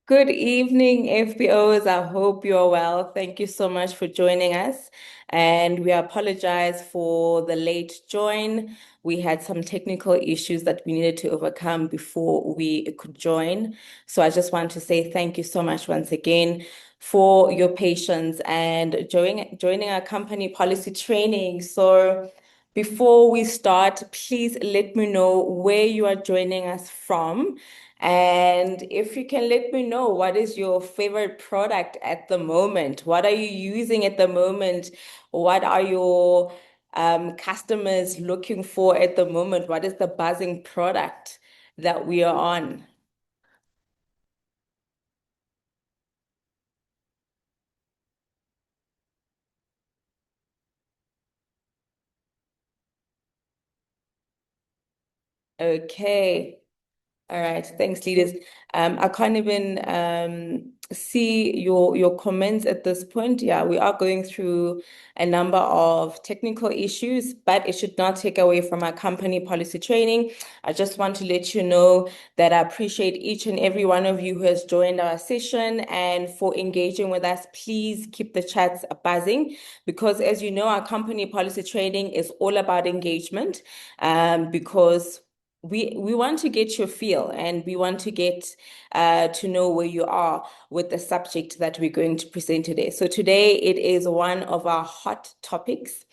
Good evening, FBOs. I hope you're well. Thank you so much for joining us. And we apologize for the late join. We had some technical issues that we needed to overcome before we could join. So I just want to say thank you so much once again for your patience and joining our company policy training. So before we start, please let me know where you are joining us from. And if you can let me know what is your favorite product at the moment? What are you using at the moment? What are your customers looking for at the moment? What is the buzzing product that we are on? Okay. All right, thanks, leaders. I can't even see your comments at this point. Yeah, we are going through a number of technical issues, but it should not take away from our company policy training. I just want to let you know that I appreciate each and every one of you who has joined our session and for engaging with us. Please keep the chats buzzing because, as you know, our company policy training is all about engagement because we want to get your feel and we want to get to know where you are with the subject that we're going to present today. So today it is one of our hot topics,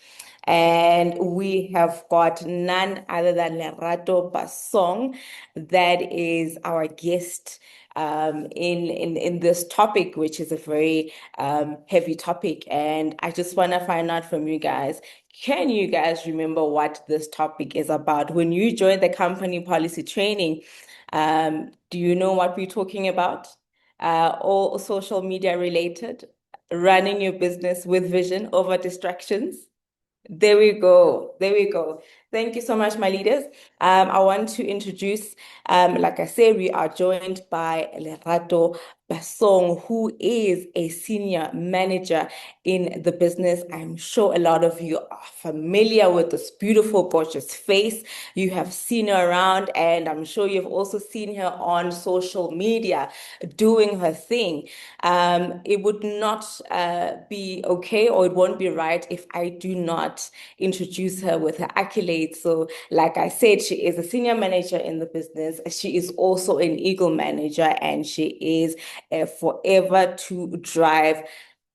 and we have got none other than Lerato Basong, that is our guest in this topic, which is a very heavy topic. And I just want to find out from you guys, can you guys remember what this topic is about? When you joined the company policy training, do you know what we're talking about? All social media related, running your business with vision over distractions. There we go. There we go. Thank you so much, my leaders. I want to introduce, like I said, we are joined by Lerato Basong, who is a senior manager in the business. I'm sure a lot of you are familiar with this beautiful, gorgeous face. You have seen her around, and I'm sure you've also seen her on social media doing her thing. It would not be okay, or it won't be right if I do not introduce her with her accolades. So, like I said, she is a senior manager in the business. She is also an Eagle manager, and she is a forever to drive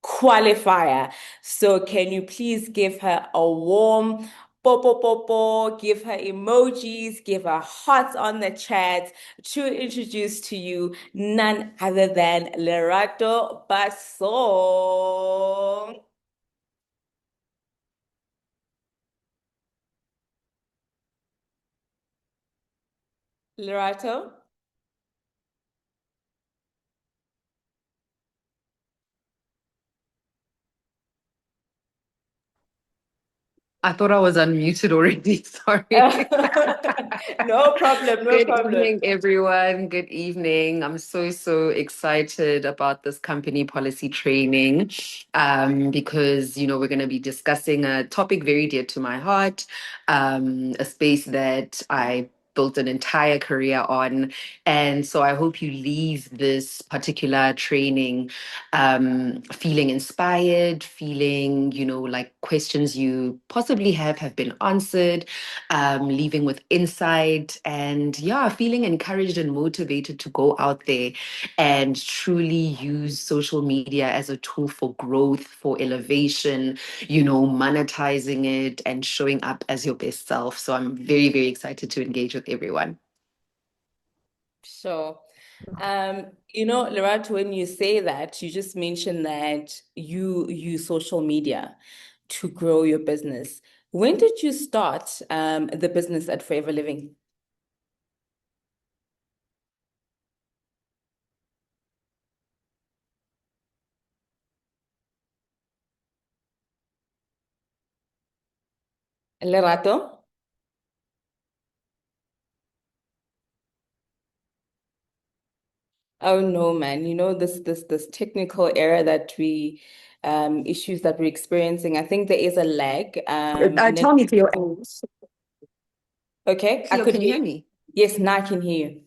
qualifier. So, can you please give her a warm give her emojis, give her hearts on the chat to introduce to you none other than Lerato Basong. Lerato? I thought I was unmuted already. Sorry. No problem, no Good problem. evening, everyone. Good evening. I'm so excited about this company policy training because, we're going to be discussing a topic very dear to my heart, a space that I built an entire career on. And so I hope you leave this particular training feeling inspired, feeling, like questions you possibly have been answered, leaving with insight, and yeah, feeling encouraged and motivated to go out there and truly use social media as a tool for growth, for elevation, monetizing it and showing up as your best self. So I'm very excited to engage with everyone. Sure. Lerato, when you say that, you just mentioned that you use social media to grow your business. When did you start the business at Forever Living? Lerato? Oh no, man. This technical error that we issues that we're experiencing. I think there is a lag. Tell me, Okay, I Cleo, could can you hear hear you. me? Yes, now I can hear you.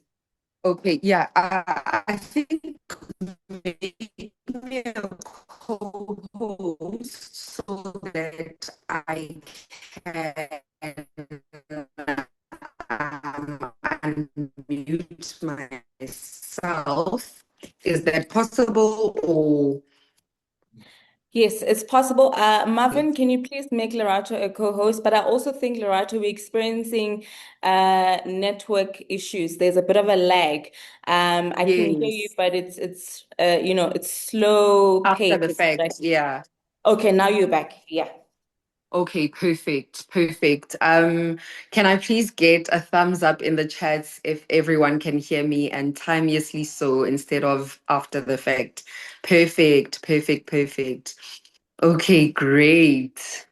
Okay, yeah, I think make me a co-host so that I can unmute myself. Is that possible? Or Yes, it's possible. Marvin, can you please make Lerato a co-host? But I also think, Lerato, we're experiencing network issues. There's a bit of a lag. I can hear you, yes, but it's slow after pace. the It's like, fact, yeah. okay, now you're back. Yeah. Okay, perfect, perfect. Can I please get a thumbs up in the chats if everyone can hear me and timelessly so instead of after the fact? Perfect, perfect, perfect. Okay, great.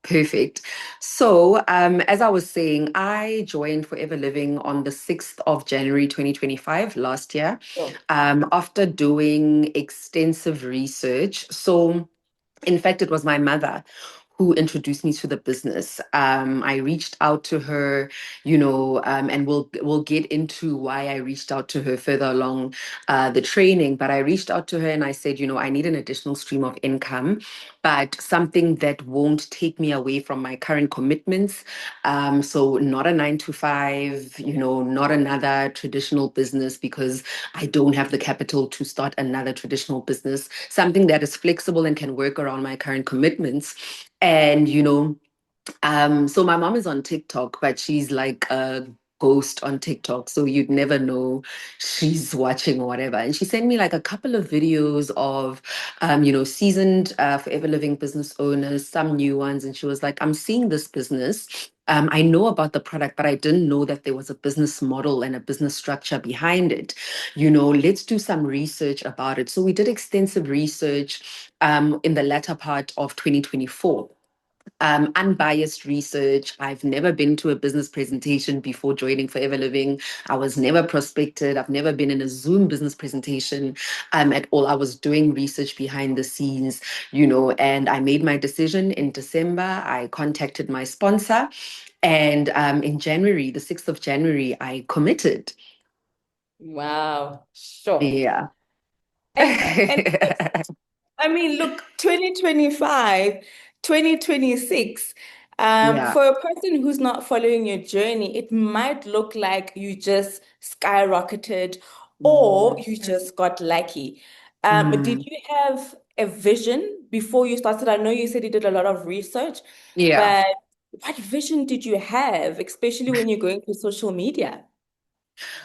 Perfect. So, as I was saying, I joined Forever Living on the 6th of January 2025 last year, Sure. after doing extensive research. So, in fact, it was my mother who introduced me to the business. I reached out to her, and we'll get into why I reached out to her further along the training. But I reached out to her and I said, I need an additional stream of income, but something that won't take me away from my current commitments. So not a 9 to 5, not another traditional business because I don't have the capital to start another traditional business, something that is flexible and can work around my current commitments. And, so my mom is on TikTok, but she's like a ghost on TikTok. So you'd never know she's watching or whatever. And she sent me like a couple of videos of, seasoned Forever Living business owners, some new ones. And she was like, I'm seeing this business. I know about the product, but I didn't know that there was a business model and a business structure behind it. Let's do some research about it. So we did extensive research in the latter part of 2024, unbiased research. I've never been to a business presentation before joining Forever Living. I was never prospected. I've never been in a Zoom business presentation at all. I was doing research behind the scenes, and I made my decision in December. I contacted my sponsor. And in January, the 6th of January, I committed. Wow. Sure. Yeah. And I mean, look, 2025, 2026. Yeah. For a person who's not following your journey, it might look like you just skyrocketed or Mm, you just got lucky. Did mm, you have a vision before you started? I know you said you did a lot of research, yeah. but what vision did you have, especially when you're going through social media?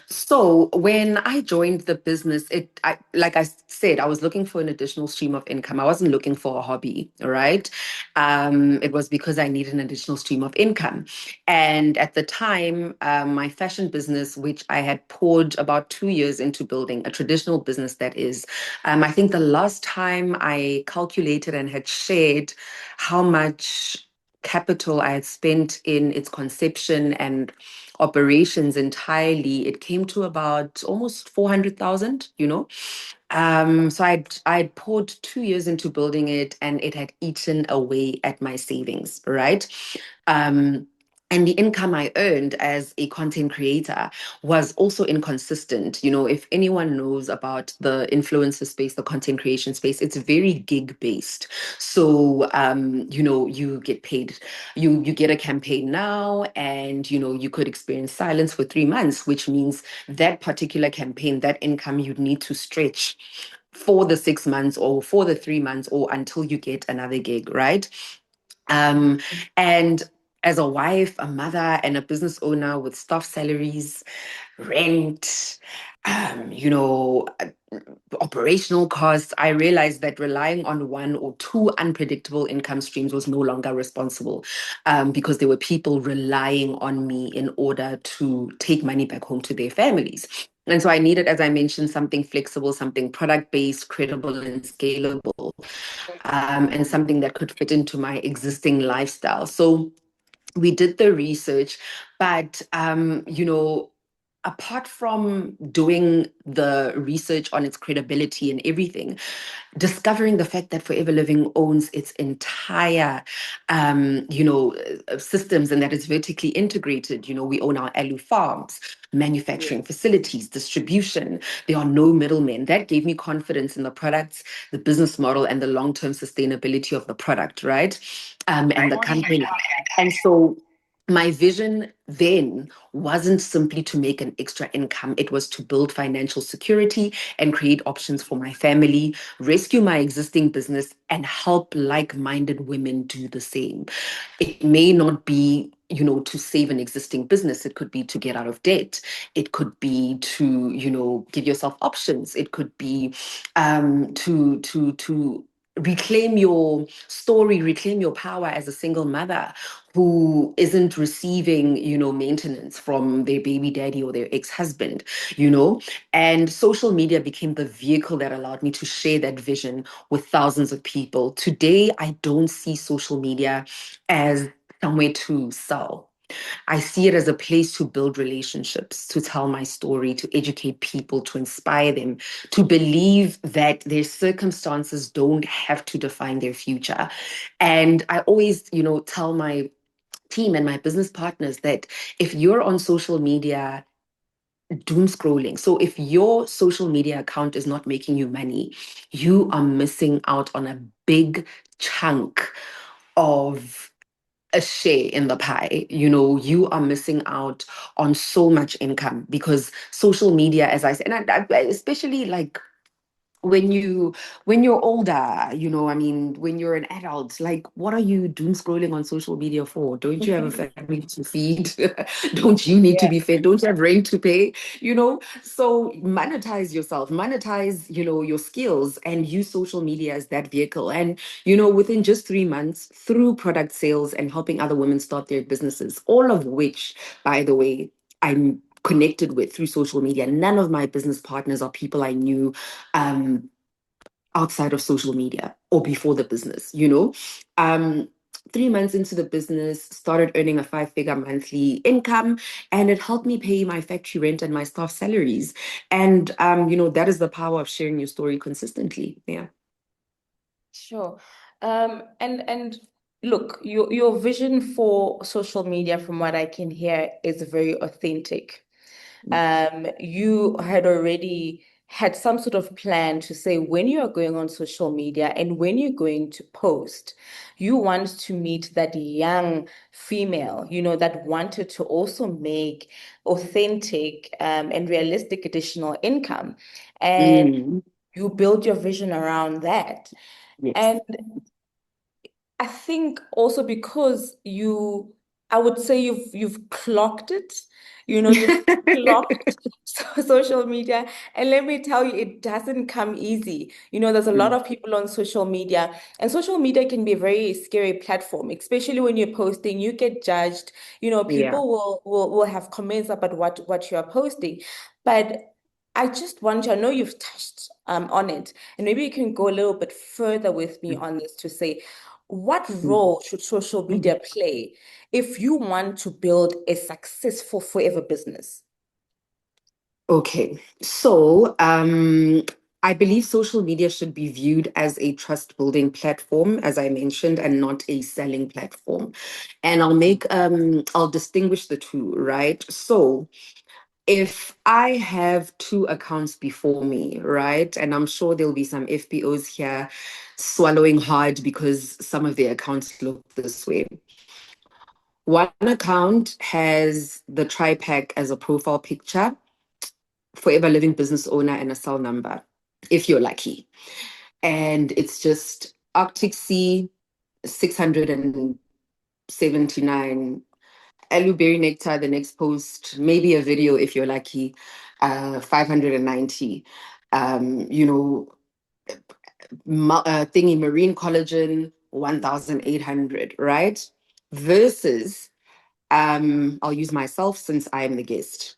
So when I joined the business, like I said, I was looking for an additional stream of income. I wasn't looking for a hobby, all right? It was because I needed an additional stream of income. And at the time, my fashion business, which I had poured about 2 years into building, a traditional business that is, I think the last time I calculated and had shared how much capital I had spent in its conception and operations entirely, it came to about almost 400,000, So I'd poured 2 years into building it and it had eaten away at my savings, right? Um, and the income I earned as a content creator was also inconsistent. If anyone knows about the influencer space, the content creation space, it's very gig based. So, you get paid, you get a campaign now, and you could experience silence for 3 months, which means that particular campaign, that income, you'd need to stretch for the 6 months or for the 3 months or until you get another gig, right? Um, and as a wife, a mother, and a business owner with staff salaries, rent, operational costs, I realized that relying on one or two unpredictable income streams was no longer responsible, because there were people relying on me in order to take money back home to their families. And so I needed, as I mentioned, something flexible, something product based, credible, and scalable, and something that could fit into my existing lifestyle. So we did the research, but apart from doing the research on its credibility and everything, discovering the fact that Forever Living owns its entire, systems, and that it's vertically integrated. We own our Alu farms, Yeah. manufacturing facilities, distribution. There are no middlemen. That gave me confidence in the products, the business model, and the long-term sustainability of the product, right? And the company. And so my vision then wasn't simply to make an extra income. It was to build financial security and create options for my family, rescue my existing business, and help like-minded women do the same. It may not be, to save an existing business. It could be to get out of debt. It could be to, give yourself options. It could be to reclaim your story, reclaim your power as a single mother who isn't receiving, maintenance from their baby daddy or their ex-husband, you know. And social media became the vehicle that allowed me to share that vision with thousands of people. Today, I don't see social media as somewhere to sell. I see it as a place to build relationships, to tell my story, to educate people, to inspire them, to believe that their circumstances don't have to define their future. And I always, tell my team and my business partners that if you're on social media doom scrolling, so if your social media account is not making you money, you are missing out on a big chunk of a share in the pie. You are missing out on so much income because social media, as I said, and especially like when you're older, I mean, when you're an adult, like, what are you doom scrolling on social media for? Don't you have a family to feed? Don't you need to Yeah, be fed? Don't you have rent to pay? So monetize yourself, monetize, your skills, and use social media as that vehicle. And within just 3 months, through product sales and helping other women start their businesses, all of which, by the way, I'm connected with through social media. None of my business partners are people I knew um, outside of social media or before the business, 3 months into the business, started earning a 5-figure monthly income, and it helped me pay my factory rent and my staff salaries. And, that is the power of sharing your story consistently. Yeah. sure. And look, your vision for social media, from what I can hear, is very authentic. You had already had some sort of plan to say when you are going on social media and when you're going to post, you want to meet that young female, that wanted to also make authentic and realistic additional income. And Mm, you build your vision around that. yes. And I think also because I would say you've clocked it, you've clocked social media. And let me tell you, it doesn't come easy. There's a lot Mm, of people on social media, and social media can be a very scary platform, especially when you're posting, you get judged. yeah. People will have comments about what you are posting. But I just want you, I know you've touched on it, and maybe you can go a little bit further with me Mm, on this to say, what mm, role should social mm. media play if you want to build a successful forever business? Okay, so I believe social media should be viewed as a trust building platform, as I mentioned, and not a selling platform. And I'll distinguish the two, right? So if I have two accounts before me, right, and I'm sure there'll be some FPOs here swallowing hard because some of their accounts look this way. One account has the TriPack as a profile picture, Forever Living business owner, and a cell number, if you're lucky. And it's just Arctic Sea 679, Aluberry Nectar, the next post, maybe a video if you're lucky, 590. You know, thingy marine collagen, 1,800, right? Versus, I'll use myself since I'm the guest,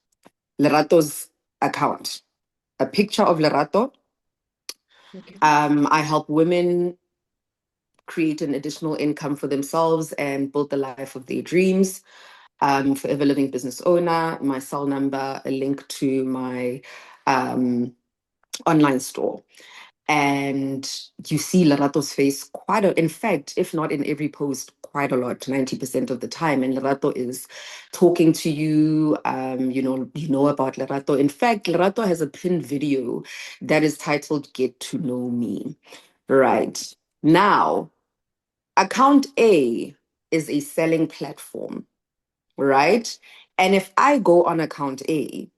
Lerato's account, a picture of Lerato. Okay. I help women create an additional income for themselves and build the life of their dreams. Forever Living business owner, my cell number, a link to my um, online store. And you see Lerato's face in fact, if not in every post, quite a lot, 90% of the time. And Lerato is talking to you. You know about Lerato. In fact, Lerato has a pinned video that is titled Get to Know Me. Right. Now, account A is a selling platform, right? And if I go on account A,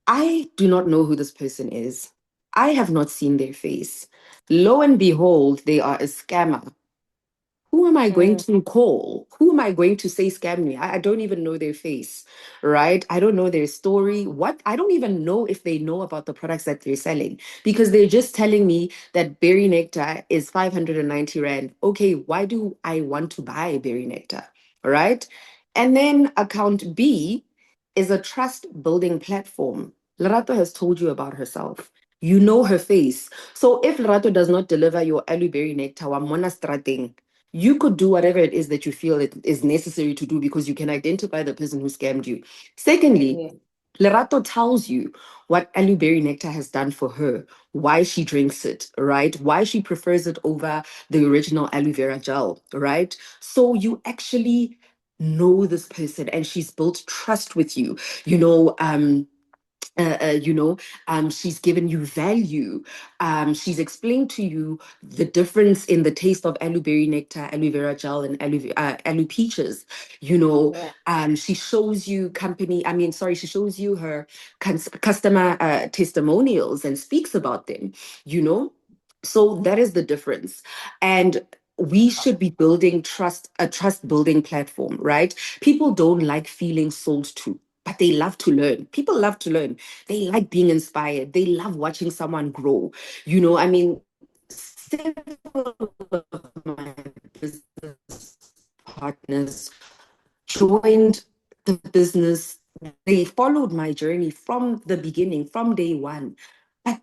I do not know who this person is. I have not seen their face. Lo and behold, they are a scammer. Who am I going Mm, to call? Who am I going to say scam me? I don't even know their face, right? I don't know their story. What? I don't even know if they know about the products that they're selling because they're just telling me that berry nectar is 590 Rand. Okay, why do I want to buy berry nectar? All right. And then account B is a trust building platform. Lerato has told you about herself. You know her face. So if Lerato does not deliver your aloe berry nectar, wa mona strateng, you could do whatever it is that you feel it is necessary to do because you can identify the person who scammed you. Secondly, yeah, Lerato tells you what aloe berry nectar has done for her, why she drinks it, right? Why she prefers it over the original aloe vera gel, right? So you actually know this person and she's built trust with you. You know, uh, uh, you know, she's given you value. She's explained to you the difference in the taste of aloe berry nectar, aloe vera gel, and aloe peaches. You know, yeah, she shows you she shows you her customer testimonials and speaks about them, you know. So that is the difference. And we should be building a trust building platform, right? People don't like feeling sold to, but they love to learn. People love to learn. They like being inspired. They love watching someone grow. You know, I mean, several of my business partners joined the business. They followed my journey from the beginning, from day one. But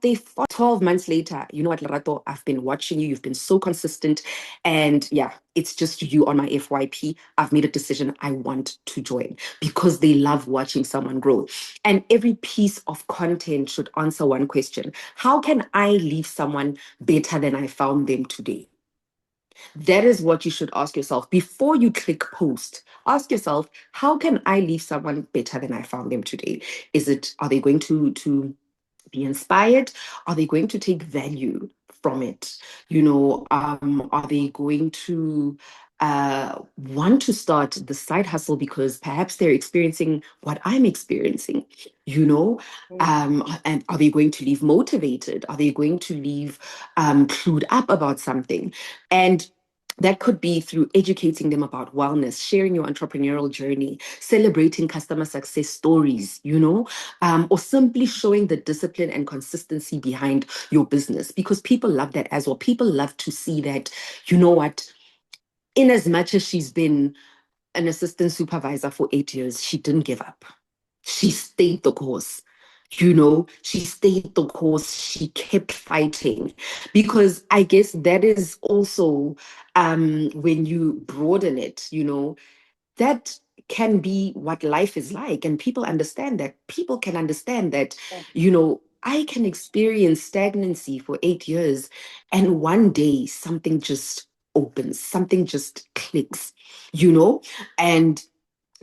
12 months later, you know what, Lerato, I've been watching you. You've been so consistent. And yeah, it's just you on my FYP. I've made a decision. I want to join because they love watching someone grow. And every piece of content should answer one question: how can I leave someone better than I found them today? That is what you should ask yourself before you click post. Ask yourself, how can I leave someone better than I found them today? Are they going to be inspired? Are they going to take value from it? Are they going to want to start the side hustle because perhaps they're experiencing what I'm experiencing, you know? mm, And are they going to leave motivated? Are they going to leave clued up about something? And that could be through educating them about wellness, sharing your entrepreneurial journey, celebrating customer success stories, or simply showing the discipline and consistency behind your business because people love that as well. People love to see that, you know what, in as much as she's been an assistant supervisor for 8 years, she didn't give up. She stayed the course. She stayed the course. She kept fighting because I guess that is also when you broaden it, that can be what life is like. And people understand that. People can understand that, yeah, I can experience stagnancy for 8 years, and one day something just opens, something just clicks, and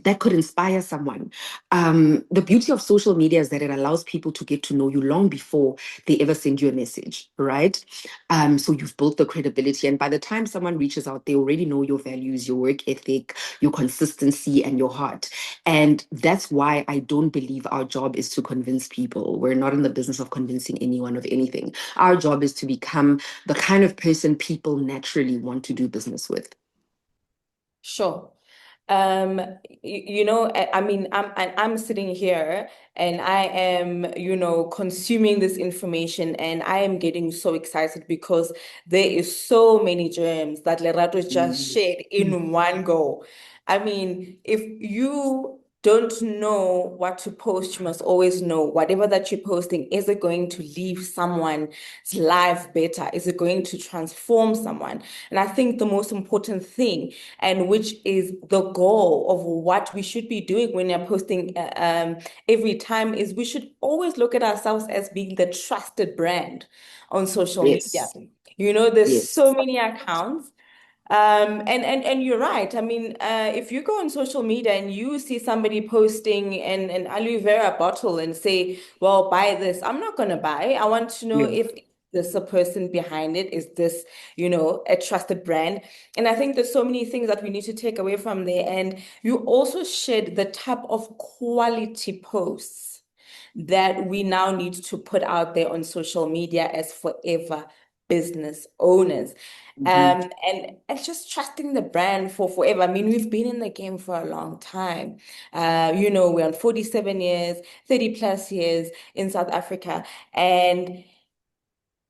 that could inspire someone. The beauty of social media is that it allows people to get to know you long before they ever send you a message, right? So you've built the credibility, and by the time someone reaches out, they already know your values, your work ethic, your consistency, and your heart. And that's why I don't believe our job is to convince people. We're not in the business of convincing anyone of anything. Our job is to become the kind of person people naturally want to do business with. sure. I mean, I'm sitting here and I am, consuming this information and I am getting so excited because there is so many gems that Lerato just Mhm. shared in one go. I mean, if you don't know what to post, you must always know whatever that you're posting, is it going to leave someone's life better? Is it going to transform someone? And I think the most important thing, and which is the goal of what we should be doing when you're posting every time, is we should always look at ourselves as being the trusted brand on social media. Yes. There's so Yes. many accounts. And you're right. I mean, if you go on social media and you see somebody posting an aloe vera bottle and say, well, buy this, I'm not going to buy. I want to know Yeah. if there's a person behind it. Is this, a trusted brand? And I think there's so many things that we need to take away from there. And you also shared the type of quality posts that we now need to put out there on social media as forever business owners. Mhm. And just trusting the brand for forever. I mean, we've been in the game for a long time. We're on 47 years, 30 plus years in South Africa. And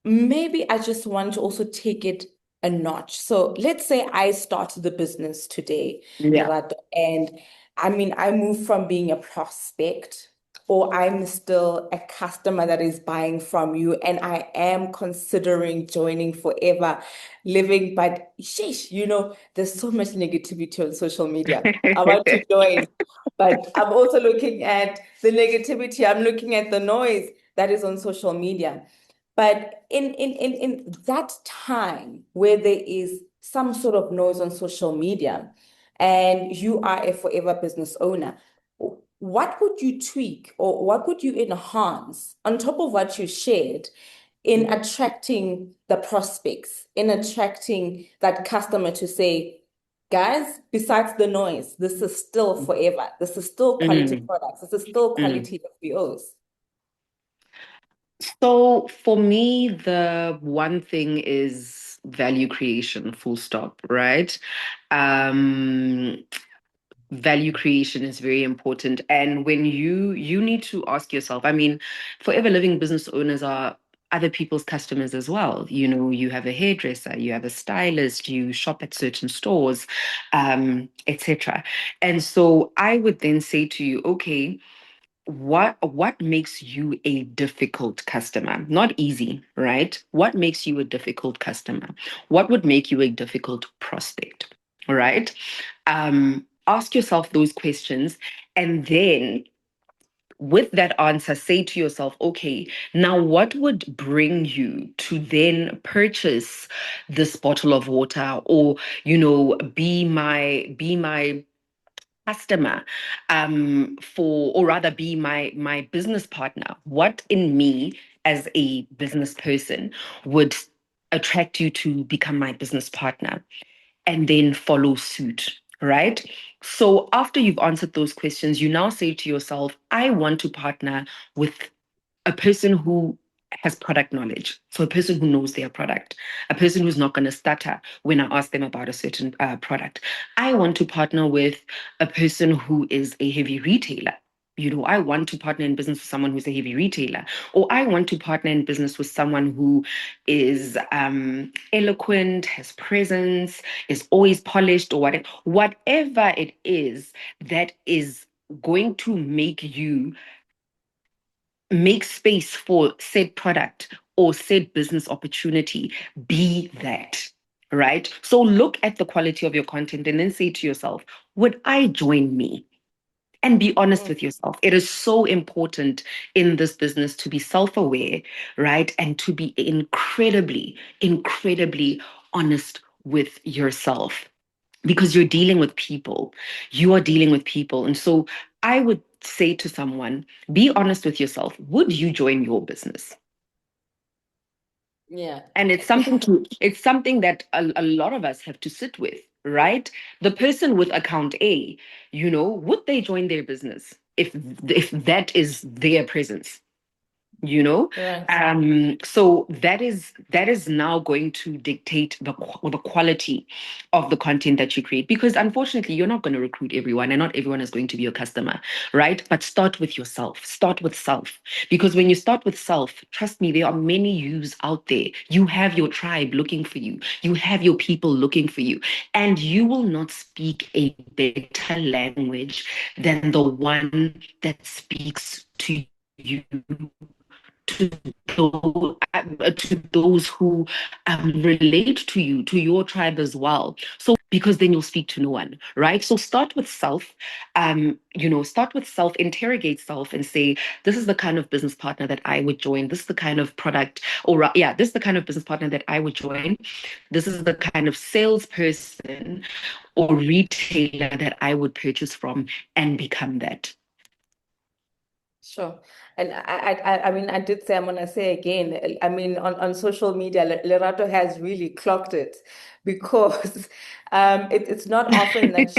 maybe I just want to also take it a notch. So let's say I start the business today, Yeah. Lerato, and I mean, I move from being a prospect, or I'm still a customer that is buying from you, and I am considering joining Forever Living. But sheesh, there's so much negativity on social media. I want to join, but I'm also looking at the negativity, I'm looking at the noise that is on social media. But in that time where there is some sort of noise on social media and you are a forever business owner, what would you tweak or what would you enhance on top of what you shared in attracting the prospects, in attracting that customer to say, guys, besides the noise, this is still forever. This is still quality Mm, products. This is still mm. quality FBOs. So for me, the one thing is value creation, full stop, right? Um, Value creation is very important. And when you need to ask yourself, I mean, forever living business owners are other people's customers as well. You have a hairdresser, you have a stylist, you shop at certain stores, etc. And so I would then say to you, okay, what makes you a difficult customer? Not easy, right? What makes you a difficult customer? What would make you a difficult prospect? All right. Ask yourself those questions, and then with that answer, say to yourself, okay, now what would bring you to then purchase this bottle of water, or be my customer, for, or rather be my business partner? What in me as a business person would attract you to become my business partner? And then follow suit, right? So after you've answered those questions, you now say to yourself, I want to partner with a person who has product knowledge. So a person who knows their product, a person who's not going to stutter when I ask them about a certain product. I want to partner with a person who is a heavy retailer. I want to partner in business with someone who's a heavy retailer, or I want to partner in business with someone who is eloquent, has presence, is always polished, or whatever it is that is going to make space for said product or said business opportunity, be that, right? So look at the quality of your content and then say to yourself, would I join me? And be honest with yourself. It is so important in this business to be self aware, right? And to be incredibly, incredibly honest with yourself, because you're dealing with people. You are dealing with people. And so I would say to someone, be honest with yourself. Would you join your business? Yeah. And it's something that a lot of us have to sit with, right? The person with account A, would they join their business if that is their presence? you know. Right. So that is now going to dictate the quality of the content that you create, because unfortunately you're not going to recruit everyone, and not everyone is going to be your customer, right? But start with yourself, start with self, because when you start with self, trust me, there are many yous out there. You have your tribe looking for you, you have your people looking for you, and you will not speak a better language than the one that speaks to you, to those who relate to you, to your tribe as well. So, because then you'll speak to no one, right? So start with self, start with self, interrogate self, and say, this is the kind of business partner that I would join. This is the kind of product, or yeah, this is the kind of business partner that I would join. This is the kind of salesperson or retailer that I would purchase from, and become that. Sure. And I mean, I did say, I'm gonna say again, I mean, on social media, Lerato has really clocked it because it's not often that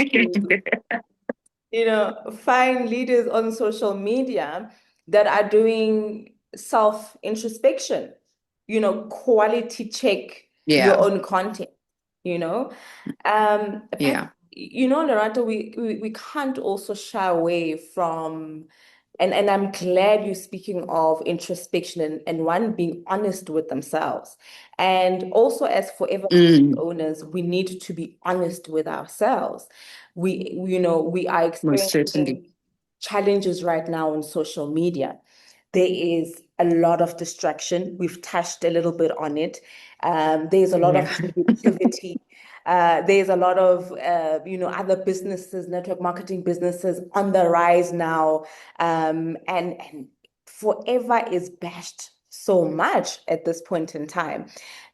find leaders on social media that are doing self-introspection, quality check your Yeah, own content, you know. But yeah. Lerato, we can't also shy away from, and I'm glad you're speaking of introspection and one being honest with themselves. And also as forever Mm, owners, we need to be honest with ourselves. We are most certainly. experiencing challenges right now on social media. There is a lot of distraction. We've touched a little bit on it. There's a lot of Yeah. negativity. There's a lot of other businesses, network marketing businesses on the rise now, and forever is bashed so much at this point in time.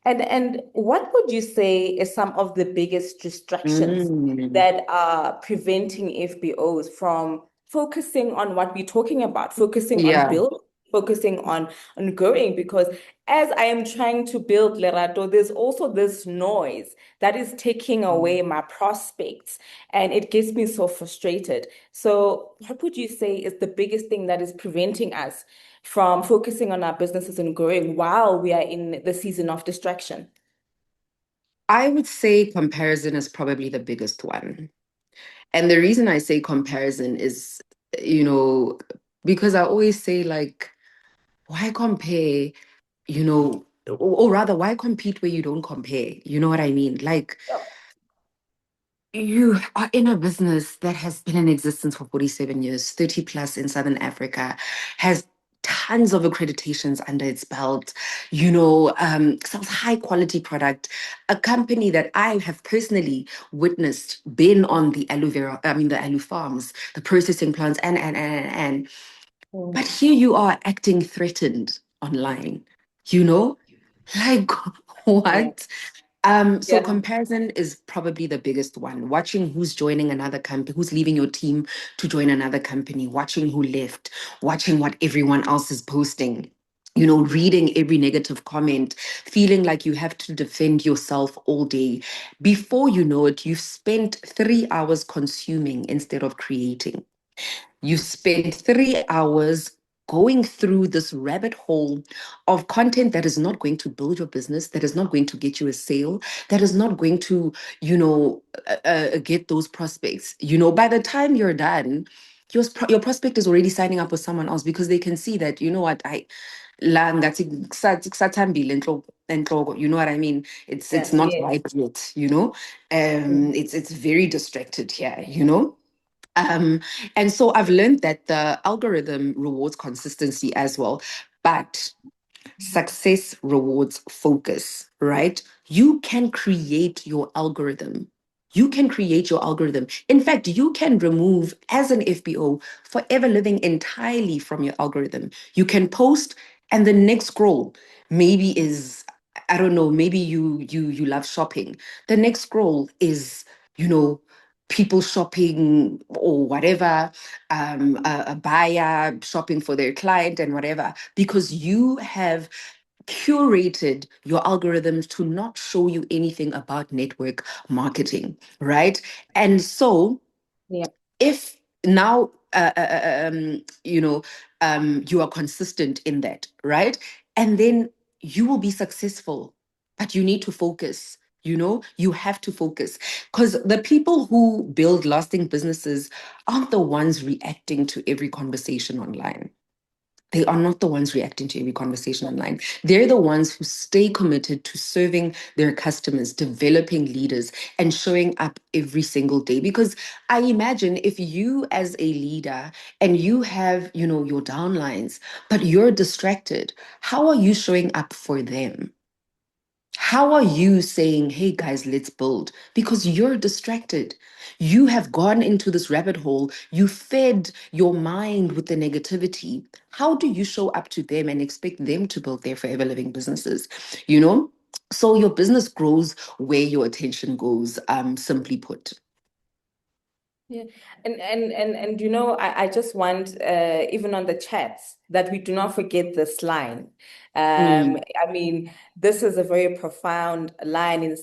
And what would you say is some of the biggest distractions Mm, that are preventing FBOs from focusing on what we're talking about, focusing on yeah. build, focusing on growing? Because as I am trying to build Lerato, there's also this noise that is taking away my prospects, and it gets me so frustrated. So, what would you say is the biggest thing that is preventing us from focusing on our businesses and growing while we are in the season of distraction? I would say comparison is probably the biggest one. And the reason I say comparison is, you know, because I always say, like, why compare, or rather, why compete where you don't compare? You know what I mean? Like, you are in a business that has been in existence for 47 years, 30 plus in Southern Africa, has tons of accreditations under its belt, sells high quality product, a company that I have personally witnessed, been on the aloe vera, I mean, the aloe farms, the processing plants, and. Mm. But here you are acting threatened online, you know? Like, Yeah. what? So Yeah. comparison is probably the biggest one. Watching who's joining another company, who's leaving your team to join another company, watching who left, watching what everyone else is posting, reading every negative comment, feeling like you have to defend yourself all day. Before you know it, you've spent 3 hours consuming instead of creating. You spend 3 hours going through this rabbit hole of content that is not going to build your business, that is not going to get you a sale, that is not going to, get those prospects. By the time you're done, your prospect is already signing up with someone else, because they can see that, you know what, la ngathi kusathambile enhloko, you know what I mean? It's Yeah. not Yes. right yet, you know. It's very distracted here, you know. Um, and so I've learned that the algorithm rewards consistency as well, but success rewards focus, right? You can create your algorithm. You can create your algorithm. In fact, you can remove, as an FBO, forever living entirely from your algorithm. You can post, and the next scroll maybe is, I don't know, maybe you love shopping. The next scroll is, you know, people shopping or whatever, a buyer shopping for their client and whatever, because you have curated your algorithms to not show you anything about network marketing, right? And so Yeah. if now you are consistent in that, right? And then you will be successful. But you need to focus. You have to focus, because the people who build lasting businesses aren't the ones reacting to every conversation online. They are not the ones reacting to every conversation online. They're the ones who stay committed to serving their customers, developing leaders, and showing up every single day. Because I imagine if you, as a leader, and you have, your downlines, but you're distracted, how are you showing up for them? How are you saying, hey guys, let's build? Because you're distracted. You have gone into this rabbit hole. You fed your mind with the negativity. How do you show up to them and expect them to build their forever living businesses? You know? So your business grows where your attention goes, simply put. Yeah, and I just want even on the chats that we do not forget this line. Mm, I mean, this is a very profound line, and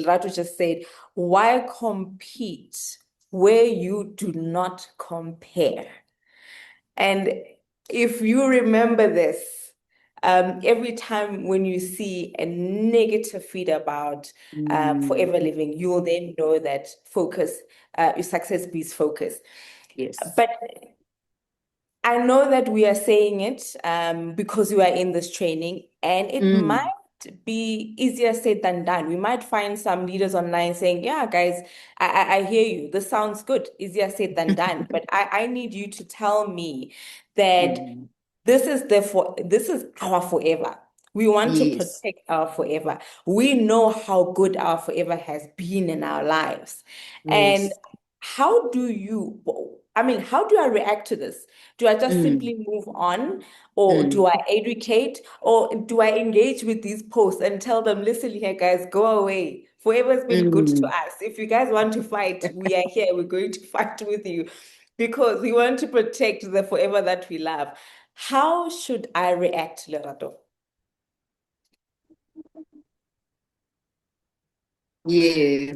Ratu just said, "Why compete where you do not compare?" And if you remember this, every time when you see a negative feed about mm, Forever Living, you'll then know that your success beats focus. yes. But I know that we are saying it because we are in this training, and it might Mm, be easier said than done. We might find some leaders online saying, "Yeah, guys, I hear you. This sounds good. Easier said than done." But I need you to tell me that mm, this is our forever. We want to yes. protect our forever. We know how good our forever has been in our lives. And Yes. how do you, I mean, how do I react to this? Do I just Mm, simply move on, or mm, do I educate, or do I engage with these posts and tell them, listen here, guys, go away. Forever's been good to mm. us. If you guys want to fight, we are here. We're going to fight with you because we want to protect the forever that we love. How should I react, Lerato? Yeah.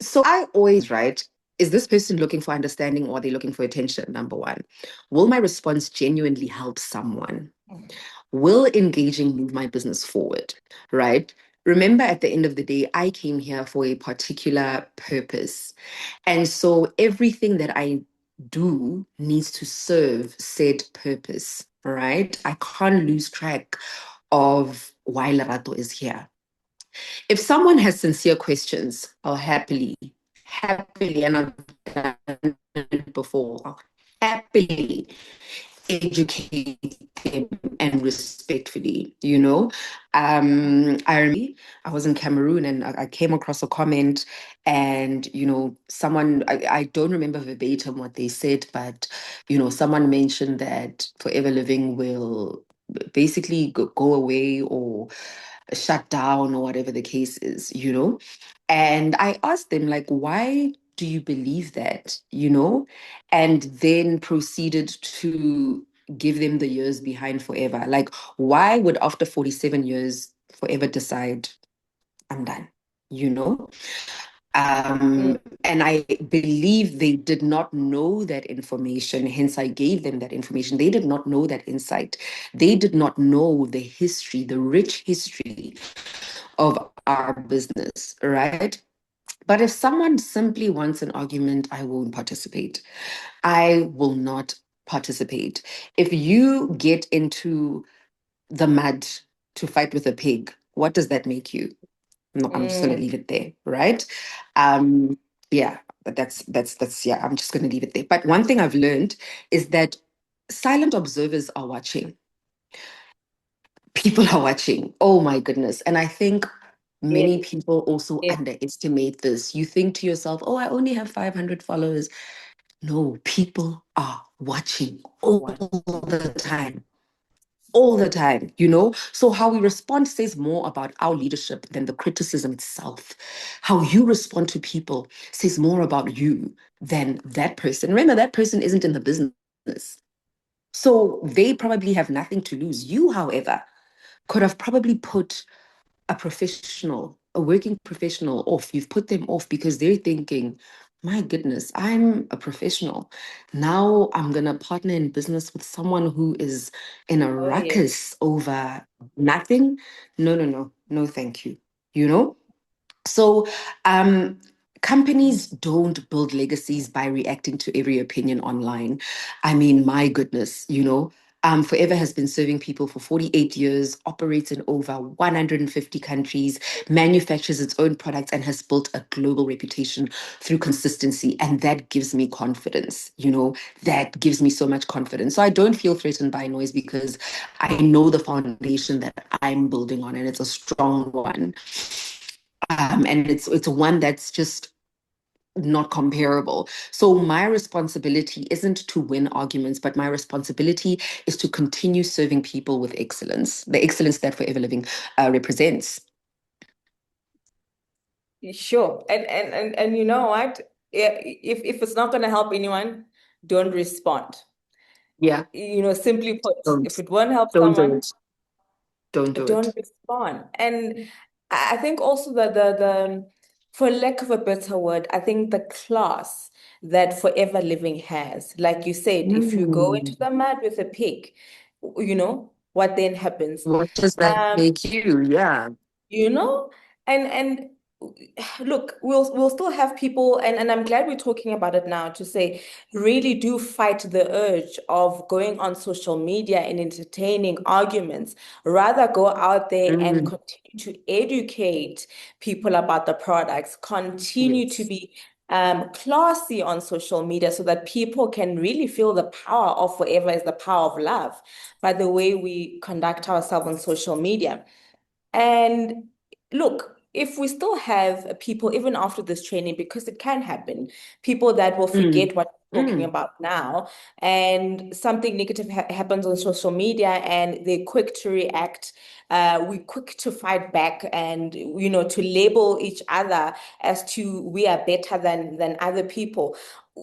So I always write, is this person looking for understanding or are they looking for attention? Number one. Will my response genuinely help someone? Will engaging move my business forward? Right? Remember, at the end of the day, I came here for a particular purpose. And so everything that I do needs to serve said purpose. Right? I can't lose track of why Lerato is here. If someone has sincere questions, I'll happily, and I've done it before, I'll happily educate them and respectfully. I was in Cameroon and I came across a comment and, someone, I don't remember verbatim what they said, but, someone mentioned that Forever Living will basically go away or shut down or whatever the case is. And I asked them, like, why do you believe that? And then proceeded to give them the years behind Forever. Like, why would after 47 years Forever decide I'm done? You know? Mm, And I believe they did not know that information, hence I gave them that information. They did not know that insight. They did not know the history, the rich history of our business, right? But if someone simply wants an argument, I won't participate. I will not participate. If you get into the mud to fight with a pig, what does that make you? No, I'm just gonna mm, leave it there, right? Um, yeah, but that's yeah, I'm just gonna leave it there. But one thing I've learned is that silent observers are watching. People are watching. Oh my goodness. And I think yeah, many people also yeah. underestimate this. You think to yourself, oh, I only have 500 followers. No, people are watching all the time. All the time. So, how we respond says more about our leadership than the criticism itself. How you respond to people says more about you than that person. Remember, that person isn't in the business. So, they probably have nothing to lose. You, however, could have probably put a professional, a working professional off. You've put them off because they're thinking, my goodness, I'm a professional. Now I'm going to partner in business with someone who is in a Oh, yes. ruckus over nothing. No, no, no, no, thank you. You know? So, um, companies don't build legacies by reacting to every opinion online. I mean, my goodness, Forever has been serving people for 48 years, operates in over 150 countries, manufactures its own products, and has built a global reputation through consistency. And that gives me confidence, that gives me so much confidence. So I don't feel threatened by noise because I know the foundation that I'm building on, and it's a strong one. And it's one that's just not comparable. So my responsibility isn't to win arguments, but my responsibility is to continue serving people with excellence, the excellence that Forever Living represents. Sure. And you know what? If it's not going to help anyone, don't respond. Yeah, Simply put, don't if it won't help don't do someone, it. Don't do don't it. respond. And I think also that the for lack of a better word, I think the class that Forever Living has, like you said, if you go into Mm. the mud with a pig, what then happens? What does that Um, make you? Yeah. you know and look, we'll still have people, and I'm glad we're talking about it now, to say really do fight the urge of going on social media and entertaining arguments. Rather go out there and Mm. continue to educate people about the products, continue to Yes. be classy on social media so that people can really feel the power of Forever is the power of love by the way we conduct ourselves on social media. And look, if we still have people, even after this training, because it can happen, people that will Mm. forget what we're talking Mm. about now, and something negative happens on social media, and they're quick to react. We're quick to fight back, and to label each other as to we are better than other people.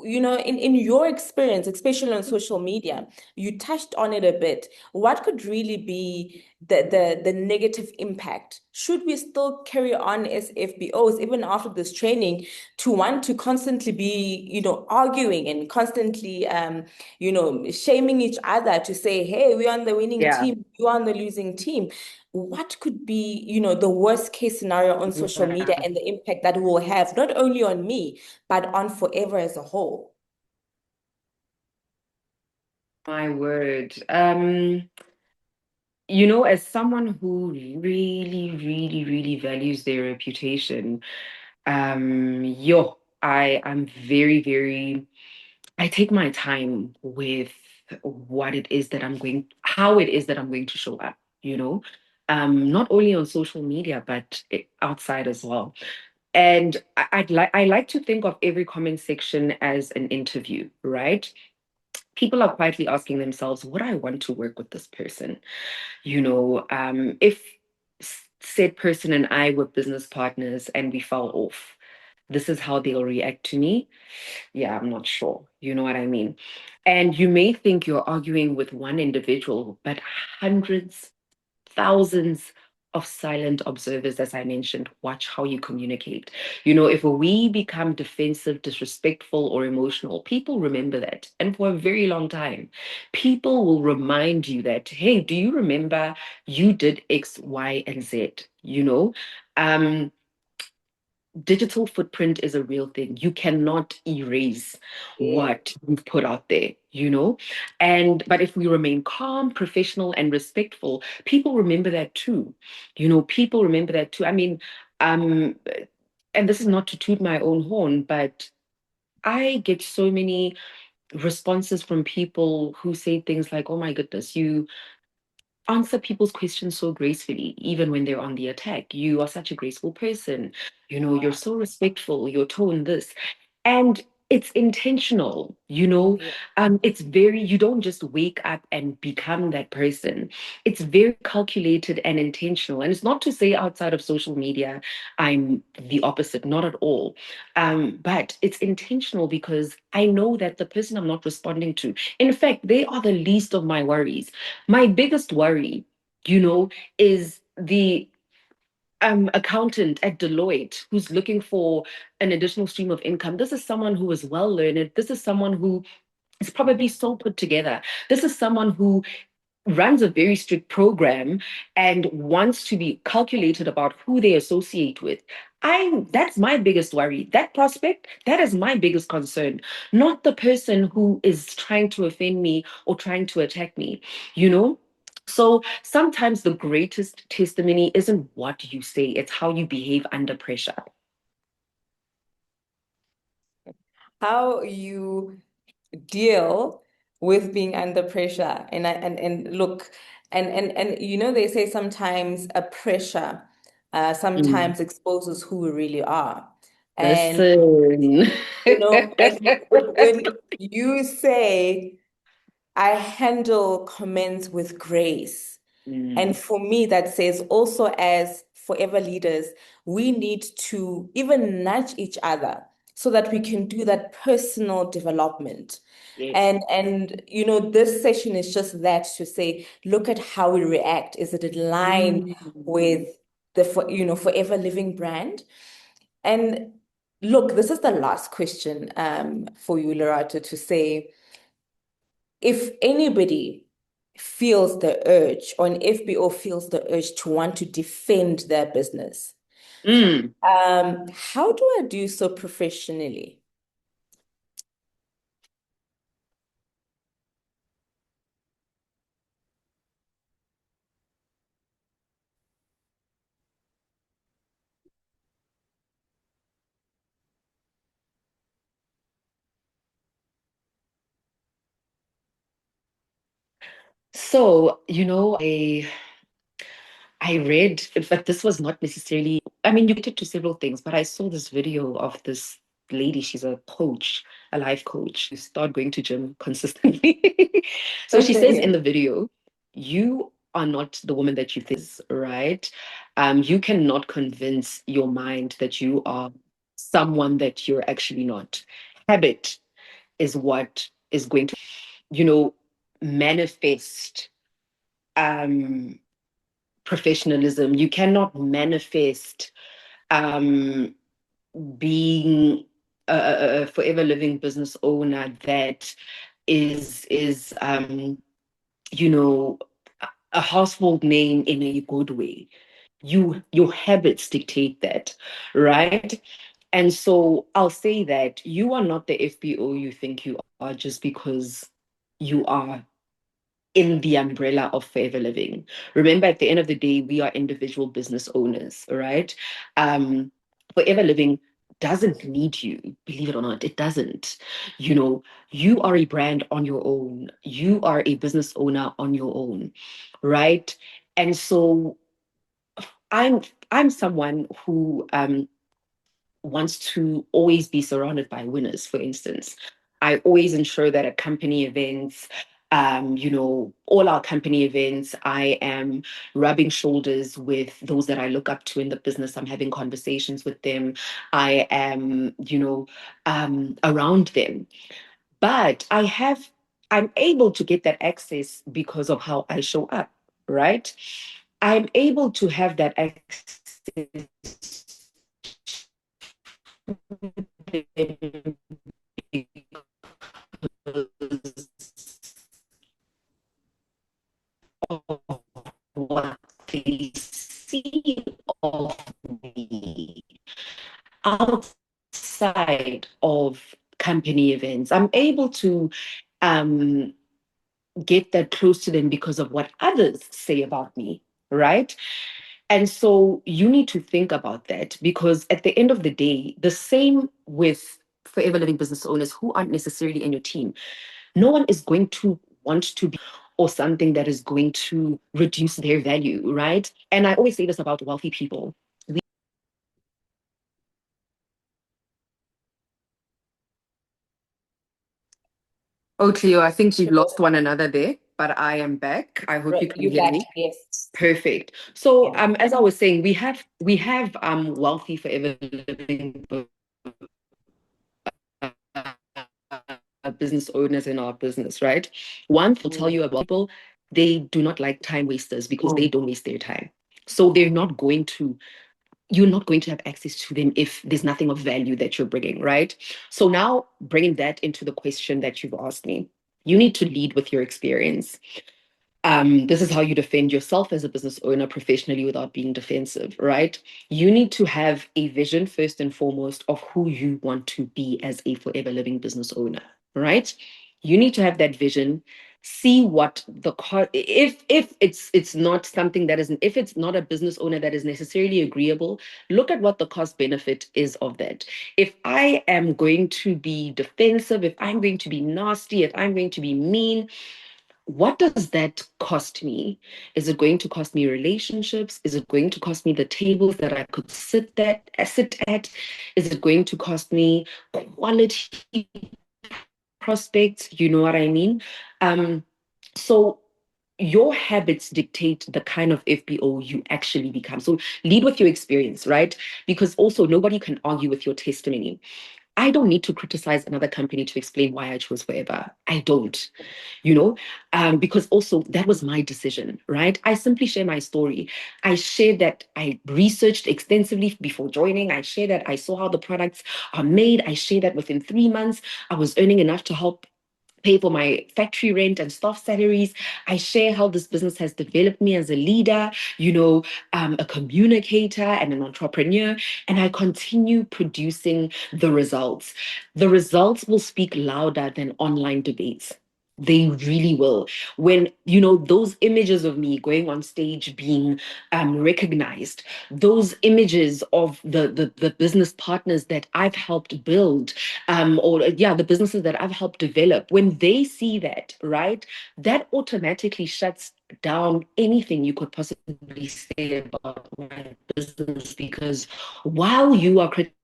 In your experience, especially on social media, you touched on it a bit. What could really be the negative impact? Should we still carry on as FBOs even after this training to want to constantly be, arguing and constantly, shaming each other to say, hey, we're on the winning Yeah. team, you're on the losing team? What could be, the worst case scenario on social media Yeah. and the impact that it will have not only on me, but on Forever as a whole? My word. As someone who really, really, really values their reputation, I'm very, very, I take my time with how it is that I'm going to show up, not only on social media, but outside as well. And I like to think of every comment section as an interview, right? People are quietly asking themselves, would I want to work with this person? If said person and I were business partners and we fell off, this is how they'll react to me. Yeah, I'm not sure. You know what I mean? And you may think you're arguing with one individual, but hundreds, thousands of silent observers, as I mentioned, watch how you communicate. If we become defensive, disrespectful, or emotional, people remember that. And for a very long time, people will remind you that, hey, do you remember you did X, Y, and Z? Um, Digital footprint is a real thing. You cannot erase Yeah. what you've put out there, but if we remain calm, professional, and respectful, people remember that too. People remember that too. I mean, um, and this is not to toot my own horn, but I get so many responses from people who say things like, oh my goodness, you answer people's questions so gracefully, even when they're on the attack. You are such a graceful person. You're so respectful, your tone, this. And it's intentional, Yeah. you don't just wake up and become that person. It's very calculated and intentional. And it's not to say outside of social media, I'm the opposite, not at all. But it's intentional because I know that the person I'm not responding to, in fact, they are the least of my worries. My biggest worry, is the accountant at Deloitte who's looking for an additional stream of income. This is someone who is well learned. This is someone who is probably so put together. This is someone who runs a very strict program and wants to be calculated about who they associate with. That's my biggest worry. That prospect, that is my biggest concern, not the person who is trying to offend me or trying to attack me, you know? So sometimes the greatest testimony isn't what you say, it's how you behave under pressure. How you deal with being under pressure. And look, and you know, they say sometimes a pressure Mm. sometimes exposes who we really are. And Listen. you know, and when you say I handle comments with grace. And Mm. for me, that says also as forever leaders, we need to even nudge each other so that we can do that personal development. Yes. And you know, this session is just that to say, look at how we react. Is it in line Mm. with the you know, forever living brand? And look, this is the last question for you, Lerato, to say if anybody feels the urge, or an FBO feels the urge to want to defend their business, Mm. how do I do so professionally? So, I read, but this was not necessarily, I mean, you get to several things, but I saw this video of this lady. She's a coach, a life coach. You start going to gym consistently. So she says in Okay. the video, you are not the woman that you think is, right? You cannot convince your mind that you are someone that you're actually not. Habit is what is going to, you know, manifest um professionalism. You cannot manifest um, being a forever living business owner that is you know a household name in a good way. Your habits dictate that, right? And so I'll say that you are not the FBO you think you are just because you are in the umbrella of forever living. Remember, at the end of the day, we are individual business owners, right? Forever living doesn't need you, believe it or not, it doesn't. You are a brand on your own, you are a business owner on your own, right? And so I'm I'm someone who wants to always be surrounded by winners, for instance. I always ensure that at company events, all our company events, I am rubbing shoulders with those that I look up to in the business. I'm having conversations with them. I am, around them. But I'm able to get that access because of how I show up, right? I'm able to have that access of what they see of me outside of company events. I'm able to um, get that close to them because of what others say about me, right? And so you need to think about that because at the end of the day, the same with forever living business owners who aren't necessarily in your team. No one is going to want to be or something that is going to reduce their value, right? And I always say this about wealthy people. Oh, Cleo, I think we've lost one another there, but I am back. I hope you can You hear back, me. yes. Perfect. So, Yeah. as I was saying, we have wealthy forever living business owners in our business, right? One will tell Mm. you about people, they do not like time wasters because they don't waste their time. So they're not going to you're not going to have access to them if there's nothing of value that you're bringing, right? So now bringing that into the question that you've asked me, you need to lead with your experience. This is how you defend yourself as a business owner professionally without being defensive, right? You need to have a vision first and foremost of who you want to be as a forever living business owner, right? You need to have that vision. See what the if it's not something that isn't, if it's not a business owner that is necessarily agreeable, look at what the cost benefit is of that. If I am going to be defensive, if I'm going to be nasty, if I'm going to be mean, what does that cost me? Is it going to cost me relationships? Is it going to cost me the tables that I could sit at? Is it going to cost me quality prospects? You know what I mean? Um, so your habits dictate the kind of FBO you actually become. So lead with your experience, right? Because also nobody can argue with your testimony. I don't need to criticize another company to explain why I chose Forever. I don't, because also that was my decision, right? I simply share my story. I share that I researched extensively before joining. I share that I saw how the products are made. I share that within 3 months, I was earning enough to help pay for my factory rent and staff salaries. I share how this business has developed me as a leader, a communicator and an entrepreneur, and I continue producing the results. The results will speak louder than online debates. They really will. When, those images of me going on stage being recognized, those images of the business partners that I've helped build, the businesses that I've helped develop, when they see that, right, that automatically shuts down anything you could possibly say about my business, because while you are criticizing,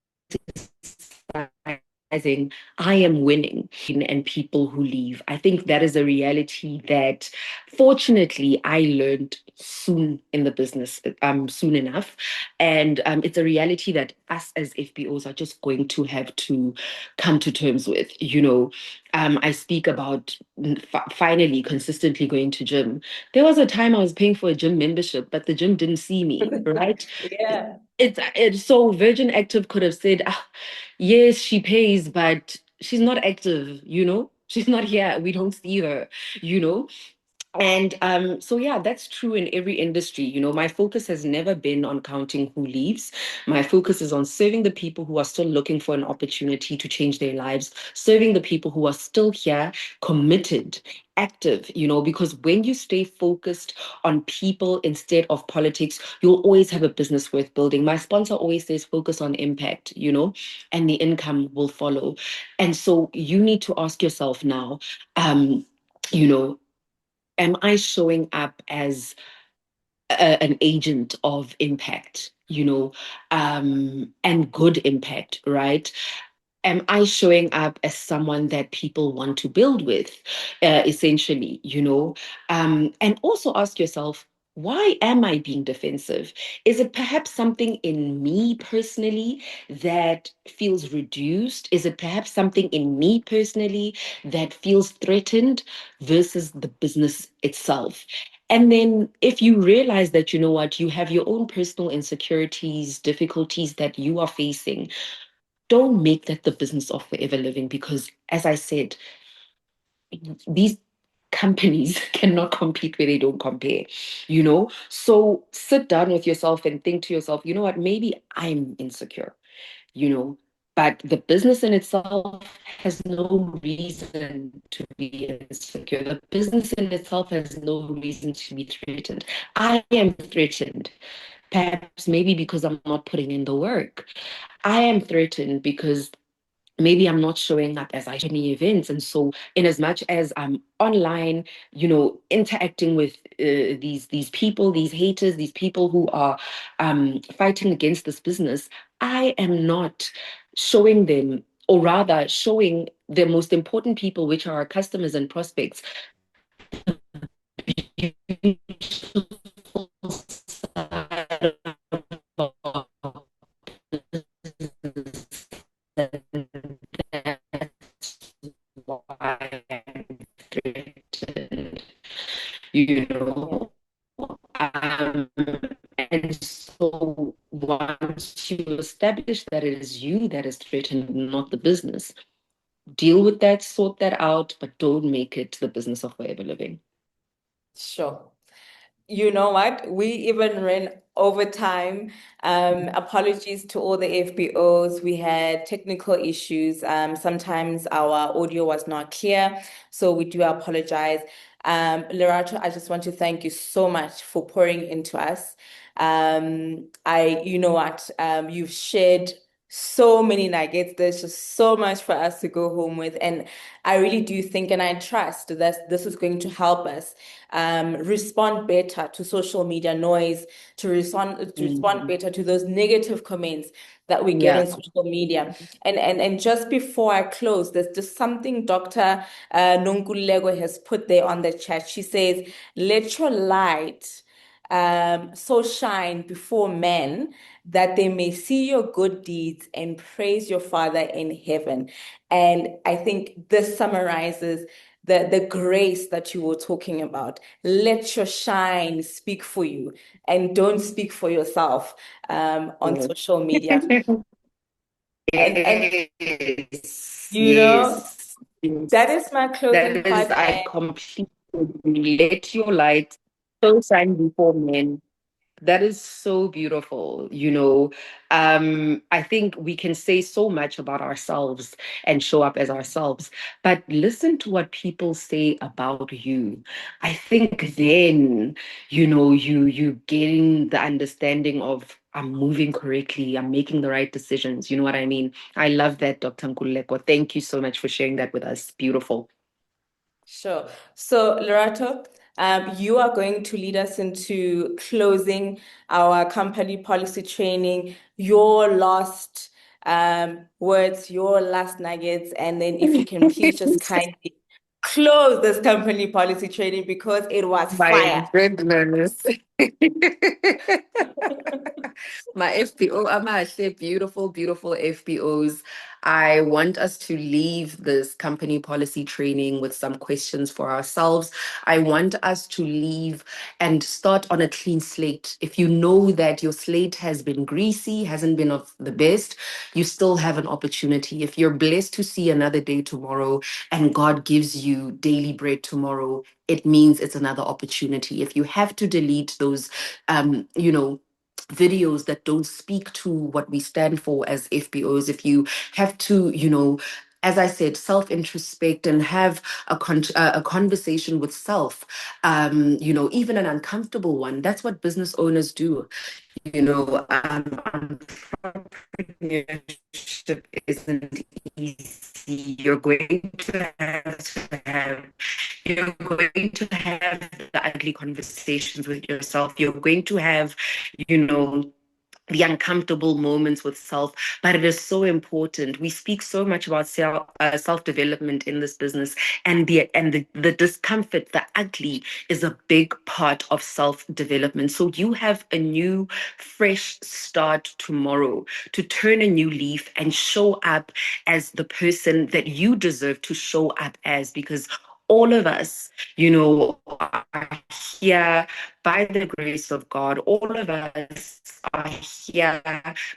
I am winning, and people who leave. I think that is a reality that fortunately I learned soon in the business, soon enough. And it's a reality that us as FBOs are just going to have to come to terms with. I speak about finally consistently going to gym. There was a time I was paying for a gym membership, but the gym didn't see me, right? Yeah. It's so Virgin Active could have said, yes, she pays, but she's not active, she's not here. We don't see her, you know. And so, yeah, that's true in every industry. My focus has never been on counting who leaves. My focus is on serving the people who are still looking for an opportunity to change their lives, serving the people who are still here, committed, active, because when you stay focused on people instead of politics, you'll always have a business worth building. My sponsor always says, focus on impact, and the income will follow. And so you need to ask yourself now, you know, am I showing up as an agent of impact, and good impact, right? Am I showing up as someone that people want to build with, essentially, and also ask yourself, why am I being defensive? Is it perhaps something in me personally that feels reduced? Is it perhaps something in me personally that feels threatened versus the business itself? And then if you realize that, you know what, you have your own personal insecurities, difficulties that you are facing, don't make that the business of Forever Living, because as I said, these companies cannot compete where they don't compare, So sit down with yourself and think to yourself, you know what, maybe I'm insecure, you know, but the business in itself has no reason to be insecure. The business in itself has no reason to be threatened. I am threatened, perhaps maybe because I'm not putting in the work. I am threatened because maybe I'm not showing up as I should in events. And so in as much as I'm online, interacting with these people, these haters, these people who are fighting against this business, I am not showing them, or rather showing the most important people, which are our customers and prospects, why I'm threatened, you know. Um, and so once once you establish that it is you that is threatened, not the business, deal with that, sort that out, but don't make it the business of forever living. Sure. You know what? We even ran overtime. Apologies to all the FBOs. We had technical issues. Sometimes our audio was not clear, so we do apologize. Lerato, I just want to thank you so much for pouring into us. You know what? You've shared so many nuggets. There's just so much for us to go home with, and I really do think and I trust that this is going to help us respond better to social media noise, to respond Mm. better to those negative comments that we get Yeah. on social media. And just before I close, there's just something Dr. Nonkululeko has put there on the chat. She says, "Let your light so shine before men that they may see your good deeds and praise your Father in heaven." And I think this summarizes the grace that you were talking about. Let your shine speak for you and don't speak for yourself on Yes. social media. And Yes, you know, yes, that yes. is my closing That is, part. I completely agree. Let your light so shine before men. That is so beautiful. I think we can say so much about ourselves and show up as ourselves, but listen to what people say about you. I think then, you getting the understanding of I'm moving correctly, I'm making the right decisions. You know what I mean? I love that, Dr. Nkululeko. Thank you so much for sharing that with us. Beautiful. Sure. So, Lorato, you are going to lead us into closing our company policy training, your last words, your last nuggets, and then if you can please just kindly close this company policy training because it was My fire. goodness. My FBO, Amahle, beautiful, beautiful FBOs. I want us to leave this company policy training with some questions for ourselves. I want us to leave and start on a clean slate. If you know that your slate has been greasy, hasn't been of the best, you still have an opportunity. If you're blessed to see another day tomorrow and God gives you daily bread tomorrow, it means it's another opportunity. If you have to delete those, videos that don't speak to what we stand for as FBOs, if you have to, as I said, self introspect and have a conversation with self, even an uncomfortable one. That's what business owners do. Entrepreneurship isn't easy. You're going to have the ugly conversations with yourself. You're going to have, you know, the uncomfortable moments with self, but it is so important. We speak so much about self development in this business, and the discomfort, the ugly, is a big part of self development. So you have a new, fresh start tomorrow to turn a new leaf and show up as the person that you deserve to show up as, because all of us, are here by the grace of God. All of us are here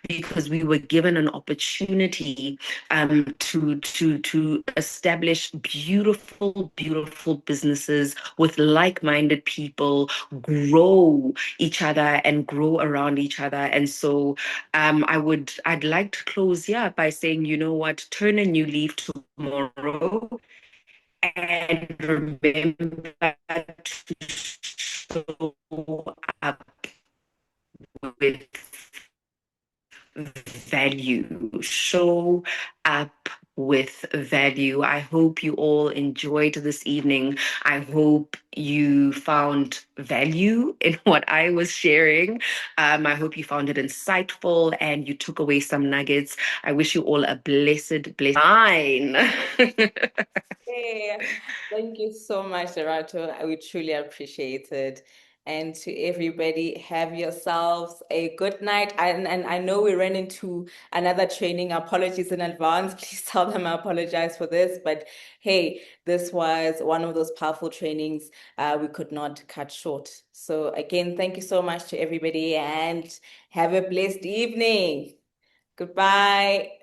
because we were given an opportunity to establish beautiful, beautiful businesses with like-minded people, grow each other and grow around each other. And so I'd like to close here by saying, you know what, turn a new leaf tomorrow and remember to show up with value. Show up with value. I hope you all enjoyed this evening. I hope you found value in what I was sharing. I hope you found it insightful and you took away some nuggets. I wish you all a blessed nine. Hey, thank you so much, Lerato. I would truly appreciate it. And to everybody, have yourselves a good night. And I know we ran into another training. Apologies in advance. Please tell them I apologize for this. But hey, this was one of those powerful trainings we could not cut short. So again, thank you so much to everybody and have a blessed evening. Goodbye.